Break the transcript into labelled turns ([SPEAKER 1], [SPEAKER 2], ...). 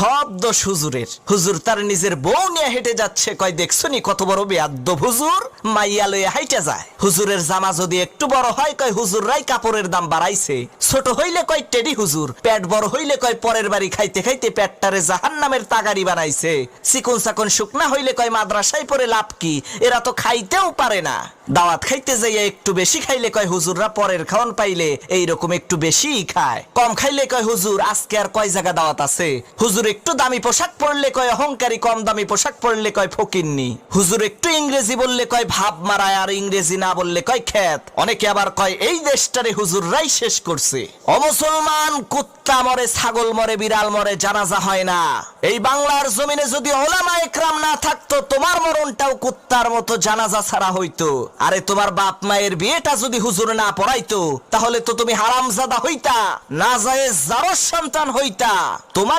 [SPEAKER 1] সব দোষ হুজুরের। হুজুর তার নিজের বউ নিয়ে হেঁটে যাচ্ছে, কয় দেখছনি কত বড় বেয়াদ্দব হুজুর, মাইয়া লয়ে হাইটা যায়। হুজুরের জামা যদি একটু বড় হয়, কয় হুজুররাই কাপড়ের দাম বাড়াইছে। ছোট হইলে কয় টেডি হুজুর, পেট বড় হইলে কয় পরের বাড়ি খাইতে খাইতে পেটটারে জাহান্নামের তাগারি বানাইছে। চিকন চাকন শুকনা হইলে কয় মাদ্রাসায় পড়ে লাভ কি, এরা তো খাইতেও পারে না। দাওয়াত খাইতে যাইয়া একটু বেশি খাইলে কয় হুজুররা পরের খাওয়ান পাইলে এইরকম একটু বেশিই খায়। কম খাইলে কয় হুজুর আজকে আর কয় জায়গা দাওয়াত আছে। হুজুর একটু দামি পোশাক পরলে কয় অহংকারী, কম দামি পোশাক পরলে কয় ফকিন্নি। হুজুর একটু ইংরেজি বললে কয় ভাব মারায়, আর ইংরেজি না বললে কয় খ্যাত। অনেকে আবার কয় এই দেশটারে হুজুররাই শেষ করছে। অমুসলমান, কুত্তা মরে, ছাগল মরে, বিড়াল মরে, জানাজা হয় না। এই বাংলার জমিনে যদি ওলামা একরাম না থাকতো, তোমার মরণটাও কুত্তার মতো জানাজা ছাড়া হইতো। আরে তোমার বাপ মায়ের বিয়েটা যদি হুজুর না পড়াইতো, তাহলে তো তুমি হারামজাদা হইতা, নাজায়েজ জারজ সন্তান হইতা। তোমার